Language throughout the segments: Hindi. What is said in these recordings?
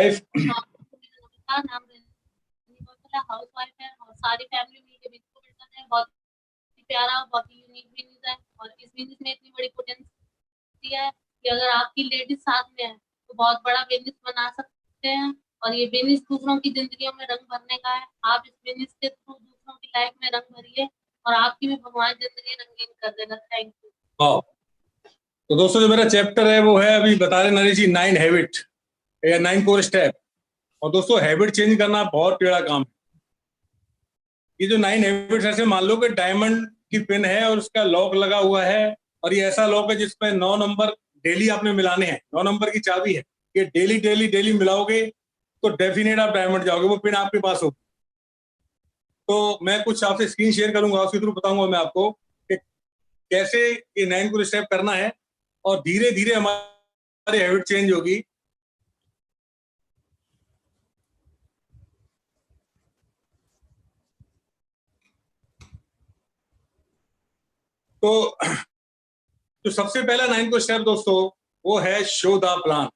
हाँ, मेरा नाम हाउस वाइफ है और सारी फैमिली मिलके बिजनेस को बिल्डर है। बहुत ही प्यारा, बहुत ही यूनिक बिजनेस है और इस बिजनेस में इतनी बड़ी पोटेंशियल है कि अगर आपकी लेडीज साथ में है तो बहुत बड़ा बिजनेस बना सकते हैं। और ये बिजनेस दूसरों की जिंदगियों में रंग भरने का है। आप इस बिजनेस के थ्रू दूसरों की लाइफ में रंग भरिए और आपकी भी भगवान जिंदगी रंगीन कर देना। Thank you. वाह। तो दोस्तों, जो मेरा चैप्टर है वो है, अभी बता रहे नरेश जी, 9 हैबिट या 9 कोर स्टेप। और दोस्तों, हैबिट चेंज करना बहुत टेढ़ा काम है। ये जो 9 हैबिट्स, ऐसे मान लो कि डायमंड की पिन है और उसका लॉक लगा हुआ है, और ये ऐसा लॉक है जिसमें 9 नंबर डेली आपने मिलाने हैं। 9 नंबर की चाबी है, ये डेली डेली डेली मिलाओगे तो डेफिनेट आप डायमंड जाओगे, वो पिन आपके पास होगी। तो मैं कुछ आपसे स्क्रीन शेयर करूंगा, उसके थ्रू बताऊंगा मैं आपको कि कैसे ये 9 को स्टेप करना है और धीरे धीरे हमारी हैबिट चेंज होगी। तो जो सबसे पहला 9 को स्टेप दोस्तों, वो है शो द प्लान।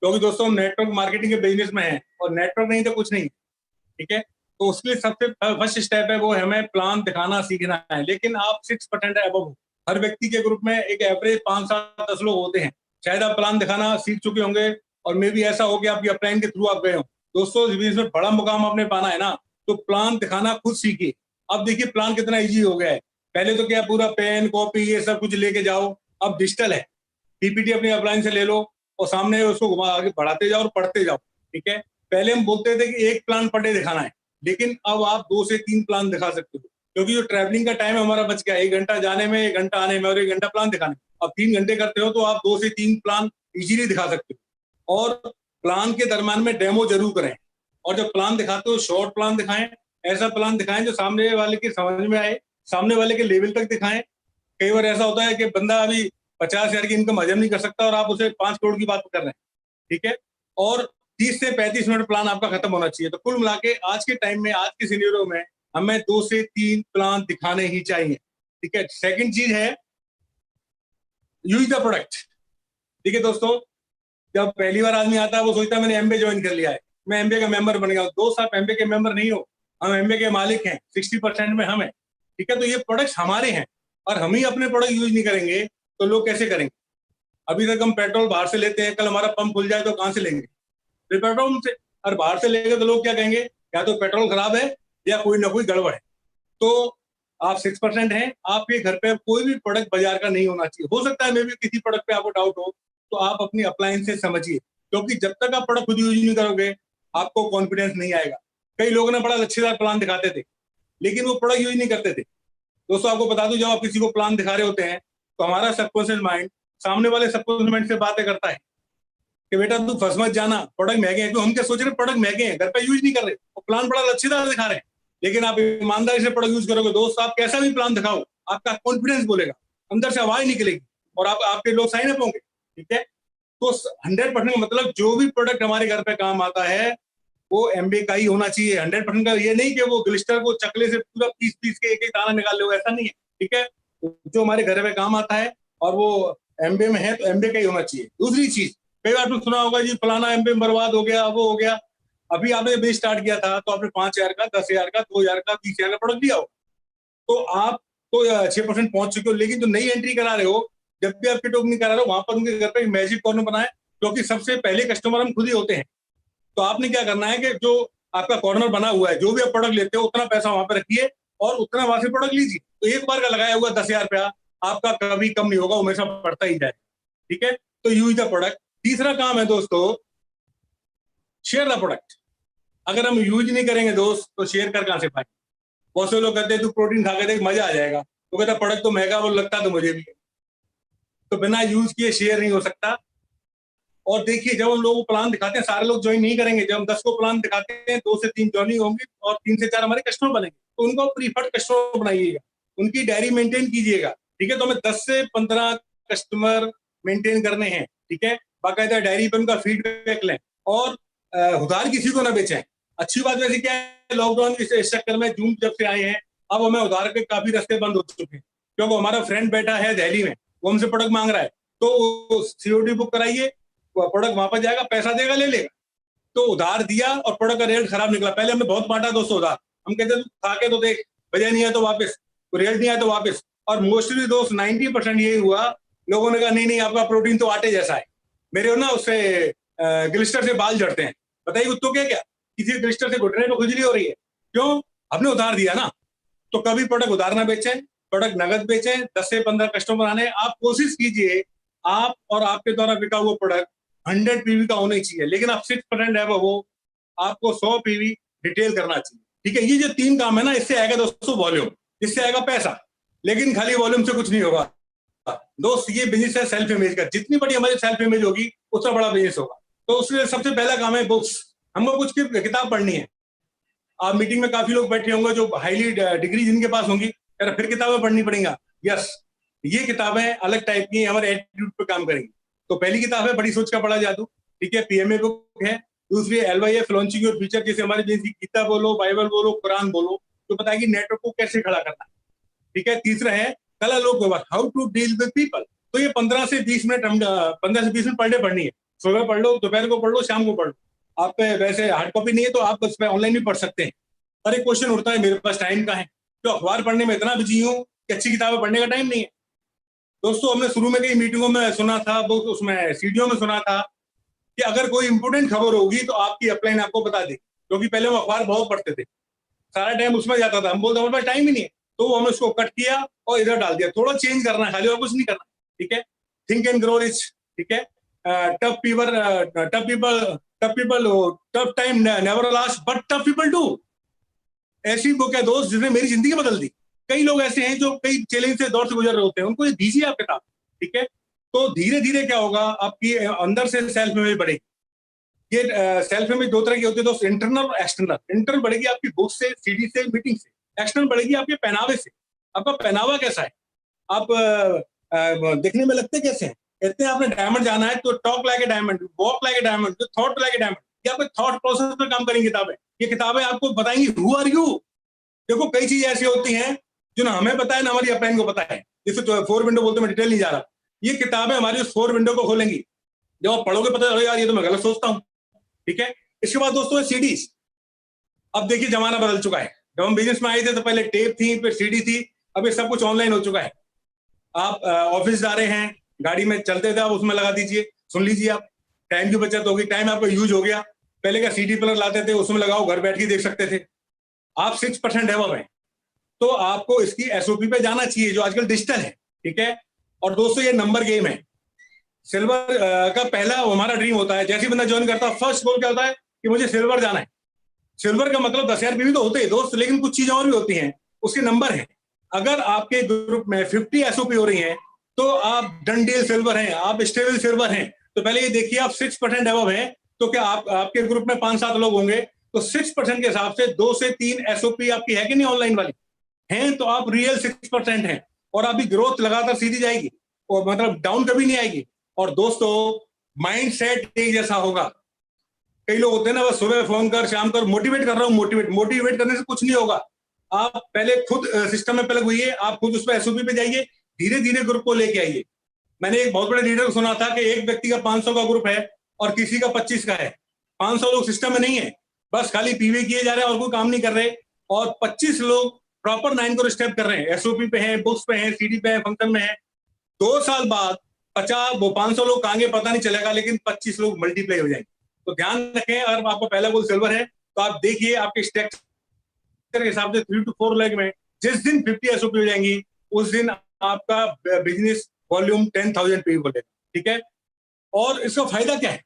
क्योंकि दोस्तों, हम नेटवर्क मार्केटिंग के बिजनेस में हैं और नेटवर्क नहीं तो कुछ नहीं, ठीक है। तो उसके लिए सबसे फर्स्ट स्टेप है वो हमें प्लान दिखाना सीखना है। लेकिन आप 6% अबव हो। हर व्यक्ति के ग्रुप में एक एवरेज 5, 7, 10 लोग होते हैं। शायद आप प्लान दिखाना सीख चुके होंगे और मे भी ऐसा हो कि आपकी अपलाइन के थ्रू आप गए हो। दोस्तों, इस बिजनेस में बड़ा मुकाम आपने पाना है ना, तो प्लान दिखाना खुद सीखिए। अब देखिए प्लान कितना ईजी हो गया है। पहले तो क्या, पूरा पेन कॉपी ये सब कुछ लेके जाओ, अब डिजिटल है। पीपीटी अपनी अपलाइन से ले लो और सामने उसको घुमा आगे बढ़ाते जाओ और पढ़ते जाओ, ठीक है। पहले हम बोलते थे कि एक प्लान पर डे दिखाना है, लेकिन अब आप 2 से 3 प्लान दिखा सकते हो। क्योंकि जो ट्रैवलिंग का टाइम हमारा बच गया, 1 घंटा जाने में, 1 घंटा आने में और 1 घंटा प्लान दिखाने में। अब 3 घंटे करते हो तो आप 2 से 3 प्लान इजीली दिखा सकते हो। और प्लान के दरम्यान में डेमो जरूर करें। और जब प्लान दिखाते हो, शॉर्ट प्लान दिखाएं। ऐसा प्लान दिखाएं जो सामने वाले के समझ में आए, सामने वाले के लेवल तक दिखाएं। कई बार ऐसा होता है कि बंदा अभी 50,000 की इनकम हजम नहीं कर सकता और आप उसे 5 करोड़ की बात कर रहे हैं, ठीक है। और 30 से 35 मिनट प्लान आपका खत्म होना चाहिए। तो कुल मिला के आज के टाइम में, आज के सिनेरियो में हमें 2 से 3 प्लान दिखाने ही चाहिए, ठीक है। सेकंड चीज है यूज द प्रोडक्ट। ठीक है दोस्तों, जब पहली बार आदमी आता है वो सोचता है मैंने एमबीए ज्वाइन कर लिया है, मैं एमबीए का मेंबर बन गया हूँ। दोस्त, आप एमबीए के मेंबर नहीं हो, हम एमबीए के मालिक हैं। 60% में हम हैं, ठीक है। तो ये प्रोडक्ट्स हमारे हैं और हम ही अपने प्रोडक्ट यूज नहीं करेंगे तो लोग कैसे करेंगे। अभी तक हम पेट्रोल बाहर से लेते हैं, कल हमारा पंप खुल जाए तो कहां से लेंगे? पेट्रोल से। और बाहर से लेंगे तो लोग क्या कहेंगे, या तो पेट्रोल खराब है या कोई ना कोई गड़बड़ है। तो आप 6% हैं, आपके घर पे कोई भी प्रोडक्ट बाजार का नहीं होना चाहिए। हो सकता है मे भी किसी प्रोडक्ट पे आपको डाउट हो, तो आप अपनी अप्लायंस से समझिए। क्योंकि जब तक आप प्रोडक्ट खुद यूज नहीं करोगे आपको कॉन्फिडेंस नहीं आएगा। कई लोगों ने बड़ा लच्छेदार प्लान दिखाते थे लेकिन वो प्रोडक्ट यूज नहीं करते थे। दोस्तों, आपको बता दूं, जब आप किसी को प्लान दिखा रहे होते हैं तो हमारा सबकॉन्शियस माइंड सामने वाले सबकॉन्शियस माइंड से बातें करता है कि बेटा तू फंस मत जाना, प्रोडक्ट महंगे हैं। तो हम क्या सोच रहे हैं, प्रोडक्ट महंगे हैं, घर पे यूज नहीं कर रहे और प्लान बड़ा लच्छेदार दिखा रहे हैं। लेकिन आप ईमानदारी से प्रोडक्ट यूज करोगे दोस्त, आप कैसा भी प्लान दिखाओ, आपका कॉन्फिडेंस बोलेगा, अंदर से आवाज निकलेगी और आपके लोग साइन अप होंगे, ठीक है। तो 100% मतलब जो भी प्रोडक्ट हमारे घर पे काम आता है वो एमबीए का ही होना चाहिए। 100% का ये नहीं कि वो ग्लिस्टर को चकले से पूरा पीस पीस के एक एक दाना निकाल लो, ऐसा नहीं है, ठीक है। जो हमारे घर पे काम आता है और वो एमबीए में है तो एमबीए का ही होना चाहिए। दूसरी चीज, कई बार आपने सुना होगा जी फलाना एमबीए बर्बाद हो गया, वो हो गया। अभी आपने बिजनेस स्टार्ट किया था तो आपने 5,000 का, 10,000 का, 2,000 का, 20,000 का प्रोडक्ट लिया हो, तो आप तो 6% पहुंच चुके हो। लेकिन जो नई एंट्री करा रहे हो, जब भी आप किट ओपनिंग करा रहे हो, वहां पर उनके घर पे एक मैजिक कॉर्नर बनाए, क्योंकि सबसे पहले कस्टमर हम खुद ही होते हैं। तो आपने क्या करना है कि जो आपका कॉर्नर बना हुआ है, जो भी आप प्रोडक्ट लेते हो उतना पैसा वहां पे रखिए और उतना वहां से प्रोडक्ट लीजिए। तो एक बार का लगाया हुआ 10,000 रुपया आपका कभी कम नहीं होगा, हमेशा बढ़ता ही जाए, ठीक है। तो यूज द प्रोडक्ट। तीसरा काम है दोस्तों, शेयर द प्रोडक्ट। अगर हम यूज नहीं करेंगे दोस्त तो शेयर कर कहां से पाएंगे। बहुत से लोग कहते हैं तू प्रोटीन खा के देख मजा आ जाएगा, तो कहता प्रोडक्ट तो महंगा, वो लगता तो मुझे भी है। तो बिना यूज किए शेयर नहीं हो सकता। और देखिए, जब हम लोगों को प्लान दिखाते हैं सारे लोग ज्वाइन नहीं करेंगे। जब हम 10 को प्लान दिखाते हैं 2 से 3 ज्वाइनिंग होंगी और 3 से 4 हमारे कस्टमर बनेंगे। तो उनको प्रीफर्ड कस्टमर बनाइएगा, उनकी डायरी मेंटेन कीजिएगा, ठीक है। तो हमें 10 से 15 कस्टमर मेंटेन करने हैं, ठीक है। बाकायदा डायरी पर उनका फीडबैक लें और उधार किसी को ना बेचें। अच्छी बात वैसे क्या है, लॉकडाउन इस चक्कर में जून जब से आए हैं, अब हमें उधार के काफी रास्ते बंद हो चुके हैं। क्योंकि हमारा फ्रेंड बैठा है दिल्ली में, वो हमसे प्रोडक्ट मांग रहा है, तो सीओडी बुक कराइए, प्रोडक्ट वहां पर जाएगा, पैसा देगा, ले लेगा। तो उधार दिया और प्रोडक्ट का रेट खराब निकला। पहले हमने बहुत बांटा दोस्तों उधार, हम कहते थे खा के तो देख, वजह नहीं है तो वापस, रिजल्ट नहीं आया तो वापस। और मोस्टली दोस्त 90% यही हुआ, लोगों ने कहा नहीं नहीं आपका प्रोटीन तो आटे जैसा है, मेरे ना उससे ग्लिस्टर से बाल झड़ते हैं। बताइए कुत्तों क्या क्या, किसी ग्लिस्टर से घुटने पे खुजली हो रही है, क्यों? हमने उधार दिया ना। तो कभी प्रोडक्ट उधार ना बेचें, प्रोडक्ट नगद बेचें। 10 से 15 कस्टमर आने, आप कोशिश कीजिए आप और आपके द्वारा बिका हुआ प्रोडक्ट 100 पीवी का होना चाहिए, लेकिन आप 6% है वो आपको 100 पीवी रिटेल करना चाहिए। ठीक है, ये जो 3 काम है ना, इससे आएगा दोस्तों वॉल्यूम, इससे आएगा पैसा, लेकिन खाली वॉल्यूम से कुछ नहीं होगा दोस्त। ये बिजनेस है सेल्फ इमेज का, जितनी बड़ी हमारी सेल्फ इमेज होगी उतना बड़ा बिजनेस होगा। तो उसके सबसे पहला काम है बुक्स, हमको कुछ किताब पढ़नी है। आप मीटिंग में काफी लोग बैठे होंगे जो हाईली डिग्री जिनके पास होंगी, यार फिर किताबें पढ़नी पड़ेगा। यस, ये किताबें अलग टाइप की हमारे एटीट्यूड पे काम करेंगी। तो पहली किताब है बड़ी सोच का बड़ा जादू, ठीक है, पीएमए बुक है। दूसरी LYF लॉन्चिंग योर फ्यूचर, जैसे हमारे जैसी गीता बोलो, बाइबल बोलो, कुरान बोलो, तो बताएगी नेटवर्क को कैसे खड़ा करना है। ठीक है, तीसरा है कला लोक व्यवहार, how to deal with people. तो ये 15 से 20 मिनट हम 15 से 20 मिनट पर डे पढ़नी है। सुबह पढ़ लो, दोपहर को पढ़ लो, शाम को पढ़ लो। आप पे वैसे हार्ड कॉपी नहीं है तो आप उस पर ऑनलाइन भी पढ़ सकते हैं। और एक क्वेश्चन उठता है, मेरे पास टाइम का है, तो अखबार पढ़ने में इतना बिजी हूँ कि अच्छी किताबें पढ़ने का टाइम नहीं है। दोस्तों हमने शुरू में कई मीटिंगों में सुना था, उसमें सीडीओ में सुना था कि अगर कोई इंपोर्टेंट खबर होगी तो आपकी अपलाइन आपको बता दे, क्योंकि पहले वो अखबार बहुत पढ़ते थे, सारा टाइम उसमें जाता था। हम बोलते हमारे पास टाइम ही नहीं है, तो हमने उसको कट किया और इधर डाल दिया। थोड़ा चेंज करना है खाली, और कुछ नहीं करना। ठीक है, थिंक एंड ग्रो रिच। ठीक है, tough time never last but tough people do. ऐसी बुक है दोस्त जिसने मेरी जिंदगी बदल दी। कई लोग ऐसे हैं जो कई चैलेंज से दौर से गुजर रहे होते हैं, उनको ये दीजिए आप किताब। ठीक है, तो धीरे धीरे क्या होगा, आपकी अंदर से सेल्फ इमेज बढ़ेगी। ये सेल्फ इमेज 2 तरह की होती है दोस्त, इंटरनल और एक्सटर्नल। इंटरनल बढ़ेगी आपकी बुक से, सीडी से, मीटिंग से। एक्सटर्नल बढ़ेगी आपके पहनावे से। आपका पहनावा कैसा है, आप दिखने में लगते कैसे हैं। कहते हैं आपने डायमंड जाना है तो talk like a diamond, walk like a diamond, thought like a diamond. ये आपके थॉट प्रोसेस पर काम करेंगी किताबें। ये किताबें आपको बताएंगी हु आर यू। देखो कई चीजें ऐसी होती हैं जो ना हमें पता है ना हमारी अपलाइन को पता है। जैसे 4 विंडो बोलते, मैं डिटेल नहीं जा रहा। ये किताबें हमारी उस 4 विंडो को खोलेंगी। जब आप पढ़ोगे पता चलेगा यार ये तो मैं गलत सोचता हूँ। ठीक है, इसके बाद दोस्तों सीडीज। अब देखिए जमाना बदल चुका है। जब हम बिजनेस में आए थे तो पहले टेप थी, फिर सीडी थी, अब ये सब कुछ ऑनलाइन हो चुका है। आप ऑफिस जा रहे हैं, गाड़ी में चलते थे, आप उसमें लगा दीजिए, सुन लीजिए। आप टाइम की बचत होगी, टाइम आपका यूज हो गया। पहले का सीडी प्लेयर लाते थे, उसमें लगाओ, घर बैठ के देख सकते थे। आप 6% डेवलप है, तो आपको इसकी एसओपी पे जाना चाहिए जो आजकल डिजिटल है। ठीक है, और दोस्तों ये नंबर गेम है। सिल्वर का पहला हमारा ड्रीम होता है, जैसे बंदा ज्वाइन करता है फर्स्ट गोल क्या होता है कि मुझे सिल्वर जाना है। सिल्वर का मतलब 10,000 पीवी तो होते ही दोस्त, लेकिन कुछ चीजें और भी होती हैं, उसके नंबर हैं। अगर आपके ग्रुप में 50 एसओपी हो रही हैं तो आप डनडील सिल्वर हैं, आप स्टेबल सिल्वर हैं। तो पहले ये देखिए आप 6% अबव हैं, तो क्या आपके ग्रुप में 5-7 लोग होंगे, तो 6% के हिसाब से 2 से 3 एसओपी आपकी है कि नहीं ऑनलाइन वाली हैं, तो आप रियल 6% हैं। और आपकी ग्रोथ लगातार सीधी जाएगी और मतलब डाउन कभी नहीं आएगी। और दोस्तों माइंड सेट एक जैसा होगा। कई लोग होते हैं ना, बस सुबह फोन कर, शाम कर, मोटिवेट कर रहा हूँ, मोटिवेट करने से कुछ नहीं होगा। आप पहले खुद सिस्टम में प्लग हुई, आप खुद उस पर एसओपी पे जाइए, धीरे धीरे ग्रुप को लेके आइए। मैंने एक बहुत बड़े लीडर को सुना था कि एक व्यक्ति का 500 का ग्रुप है और किसी का 25 का है। 500 लोग सिस्टम में नहीं है, बस खाली पीवी किए जा रहे हैं और कोई काम नहीं कर रहे, और 25 लोग प्रॉपर 9 को स्टेप कर रहे हैं, एसओपी पे हैं, बुक्स पे हैं, सीडी पे हैं, फंक्शन में है। 2 साल बाद 500 लोग कहांगे पता नहीं चलेगा, लेकिन 25 लोग मल्टीप्लाई हो जाएंगे। तो ध्यान रखें, अगर आपको पहला गोल सिल्वर है तो आप देखिए आपके स्ट्रक्चर के हिसाब से 3 to 4 लाख में जिस दिन 50 एसओपी हो जाएंगी उस दिन आपका बिजनेस वॉल्यूम 10,000 पे बोलेगा। ठीक है, और इसका फायदा क्या है?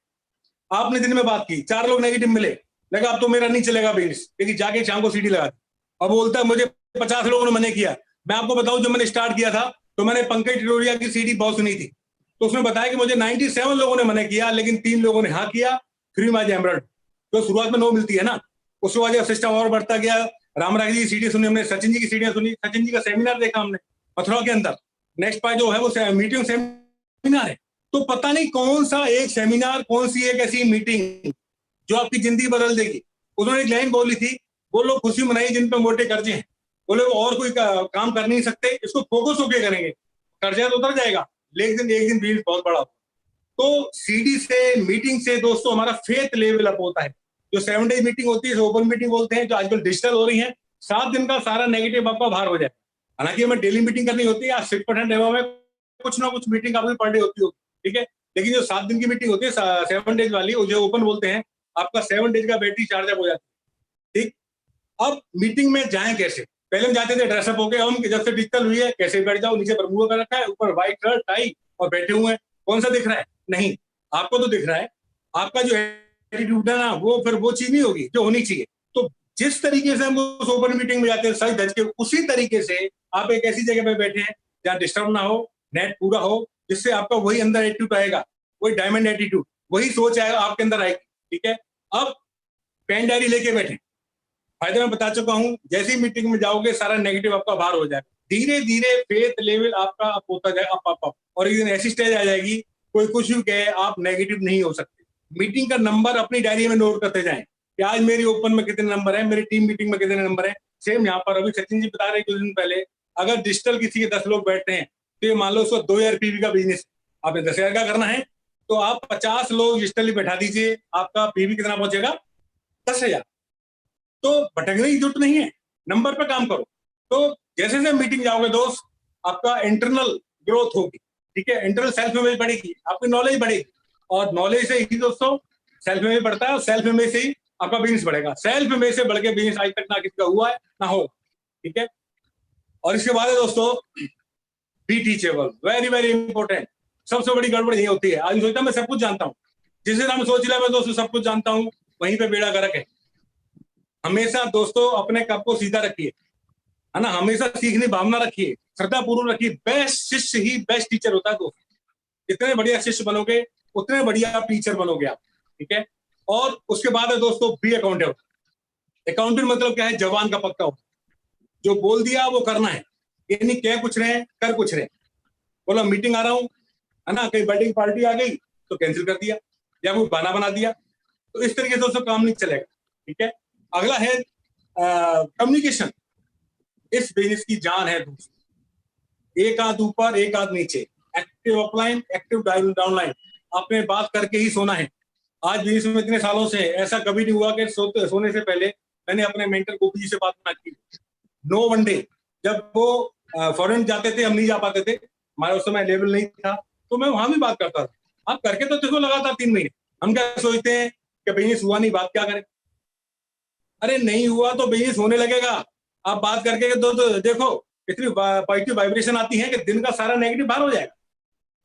आपने दिन में बात की, 4 लोग नेगेटिव मिले, लगा अब तो मेरा नहीं चलेगा बिजनेस, लेकिन जाके शाम को सीडी लगा दी। अब बोलता है मुझे 50 लोगों ने मना किया। मैं आपको बताऊं, जब मैंने स्टार्ट किया था तो मैंने पंकज टिटोरिया की सीडी बहुत सुनी थी, तो उसने बताया कि मुझे 97 लोगों ने मना किया, लेकिन 3 लोगों ने हाँ किया। फ्री माज एमरल्ड जो शुरुआत में 9 मिलती है ना, उसके बाद जब सिस्टम और बढ़ता गया, रामराज जी की सीडी सुनी हमने, सचिन जी की सीडियां सुनी, सचिन जी का सेमिनार देखा हमने मथुरा के अंदर। नेक्स्ट पार्ट जो है वो मीटिंग सेमिनार है। तो पता नहीं कौन सा एक सेमिनार, कौन सी एक ऐसी मीटिंग जो आपकी जिंदगी बदल देगी। उन्होंने एक लाइन बोली थी, वो लोग खुशी मनाई जिन पे मोटे कर्जे हैं, वो लोग और कोई काम कर नहीं सकते, इसको फोकस होके करेंगे, कर्जा तो उतर जाएगा, लेकिन एक दिन बिजनेस बहुत बड़ा होगा। तो सीडी से, मीटिंग से दोस्तों हमारा फेथ लेवल अप होता है। जो 7 डेज मीटिंग होती है, ओपन मीटिंग बोलते हैं, जो आजकल डिजिटल हो रही है, 7 दिन का सारा नेगेटिव आपका बाहर हो जाए। हालांकि हमें डेली मीटिंग करनी होती है, 6% एवं में कुछ ना कुछ मीटिंग आपकी पर डे होती होगी, ठीक है। लेकिन जो 7 दिन की मीटिंग होती है, 7 डेज वाली, जो ओपन बोलते हैं, आपका 7 डेज का बैटरी चार्ज अप हो जाता है, ठीक। अब मीटिंग में जाएं कैसे? पहले हम जाते थे ड्रेसअप हो गए, हम जब से डिजिटल हुई है कैसे बैठ जाओ, नीचे बरमूडा कर रखा है, ऊपर व्हाइट शर्ट टाई और बैठे हुए हैं, कौन सा दिख रहा है? नहीं, आपको तो दिख रहा है, आपका जो एटीट्यूड है ना, वो फिर वो चीज नहीं होगी जो होनी चाहिए। तो जिस तरीके से हम उस ओपन मीटिंग में जाते हैं सच धज के, उसी तरीके से आप एक ऐसी जगह पे बैठे हैं जहाँ डिस्टर्ब ना हो, नेट पूरा हो, जिससे आपका वही अंदर एटीट्यूड आएगा, वही डायमंड एटीट्यूड, वही सोच आएगा आपके अंदर आएगी, ठीक है। अब पेन डायरी लेके बैठे, फायदे मैं बता चुका हूं, जैसी मीटिंग में जाओगे सारा नेगेटिव आपका बाहर हो जाएगा, धीरे धीरे फेथ लेवल आपका अप होता जाएगा, अप, और एक दिन ऐसी स्टेज आ जाएगी, कोई कुछ भी कहे आप नेगेटिव नहीं हो सकते। मीटिंग का नंबर अपनी डायरी में नोट करते जाएं कि आज मेरी ओपन में कितने नंबर है, मेरी टीम मीटिंग में कितने नंबर है। सेम यहाँ पर अभी सचिन जी बता रहे कुछ दिन पहले, अगर डिजिटल किसी के 10 लोग बैठते हैं तो ये मान लो उसको 2000 पीवी का बिजनेस, आपने 10,000 का करना है, तो आप 50 लोग डिजिटली बैठा दीजिए, आपका पीवी कितना पहुंचेगा? 10,000। तो भटकने की जरूरत नहीं है, नंबर पे काम करो। तो जैसे जैसे मीटिंग जाओगे दोस्त, आपका इंटरनल ग्रोथ होगी, ठीक है, इंटरनल सेल्फ इमेज बढ़ेगी, आपकी नॉलेज बढ़ेगी, और नॉलेज से ही दोस्तों सेल्फ इमेज बढ़ता है, और सेल्फ इमेज से ही आपका बिजनेस बढ़ेगा। सेल्फ इमेज से बढ़ के बिजनेस आज तक ना किसी का हुआ है ना होगा, ठीक है। और इसके बाद है दोस्तों be teachable, very very important. सबसे बड़ी गड़बड़ यही होती है, आज सोचता मैं सब कुछ जानता हूँ, जिस दिन हम सोच लिया मैं दोस्तों सब कुछ जानता हूँ, वहीं पे बेड़ा गर्क है। हमेशा दोस्तों अपने कप को सीधा रखिए, है ना, हमेशा सीखने भावना रखिए, श्रद्धा पूर्वक रखिए। बेस्ट शिष्य ही बेस्ट टीचर होता है दोस्तों। जितने बढ़िया शिष्य बनोगे उतने बढ़िया टीचर बनोगे आप, ठीक है। और उसके बाद है दोस्तों बी अकाउंटेबल। अकाउंटेंट मतलब क्या है? जवान का पक्का हो, जो बोल दिया वो करना है, ये नहीं कह कुछ रहे कर कुछ रहे। बोला मीटिंग आ रहा हूँ, है ना, कहीं बर्थडे की पार्टी आ गई तो कैंसिल कर दिया या वो बहाना बना दिया, तो इस तरीके से दोस्तों काम नहीं चलेगा, ठीक है। अगला है कम्युनिकेशन, इस बिजनेस की जान है दोस्तों। एक हाथ ऊपर एक हाथ नीचे, एक्टिव अपलाइन एक्टिव डाउनलाइन, आपने बात करके ही सोना है। आज बिजनेस में इतने सालों से ऐसा कभी नहीं हुआ कि सोने से पहले मैंने अपने मेंटर गोपी जी से बात ना की। नो वन डे, जब वो फॉरेन जाते थे हम नहीं जा पाते थे, हमारा उस समय लेवल नहीं था, तो मैं वहां भी बात करता था। आप करके तो देखो लगातार 3 महीने, हम क्या सोचते हैं कि बिजनेस हुआ नहीं, बात क्या करें। अरे नहीं हुआ तो बिजनेस होने लगेगा। आप बात करके तो देखो इतनी पॉजिटिव वाइब्रेशन आती है कि दिन का सारा नेगेटिव बाहर हो जाएगा,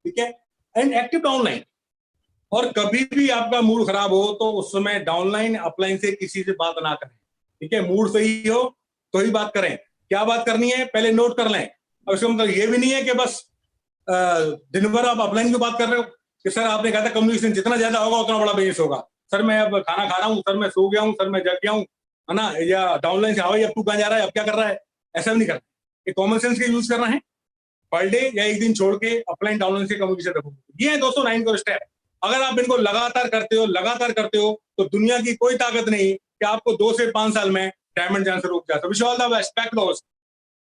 ठीक है। एंड एक्टिव डाउनलाइन, और कभी भी आपका मूड खराब हो तो उस समय डाउनलाइन अपलाइन से किसी से बात ना करें, ठीक है। मूड सही हो तो ही बात करें। क्या बात करनी है पहले नोट कर लें। अब इसका मतलब ये भी नहीं है कि बस दिन भर आप अपलाइन की बात कर रहे हो कि सर आपने कहा था कम्युनिकेशन जितना ज्यादा होगा उतना बड़ा बिजनेस होगा। सर मैं अब खाना खा रहा हूँ, सर मैं सो गया हूँ, सर मैं जग गया हूँ, है ना, या डाउनलाइन से आओ, अब तू कहाँ जा रहा है, अब क्या कर रहा है, ऐसा भी नहीं करना। ये कॉमन सेंस का यूज करना है। पर डे या एक दिन छोड़ के अपलाइन डाउनलाइन से कम्युनिकेशन रखो। ये है दोस्तों 9 करोड़ स्टेप। अगर आप इनको लगातार करते हो तो दुनिया की कोई ताकत नहीं कि आपको 2 से 5 साल में डायमंड जाने से रोक जाए। Wish all the best, back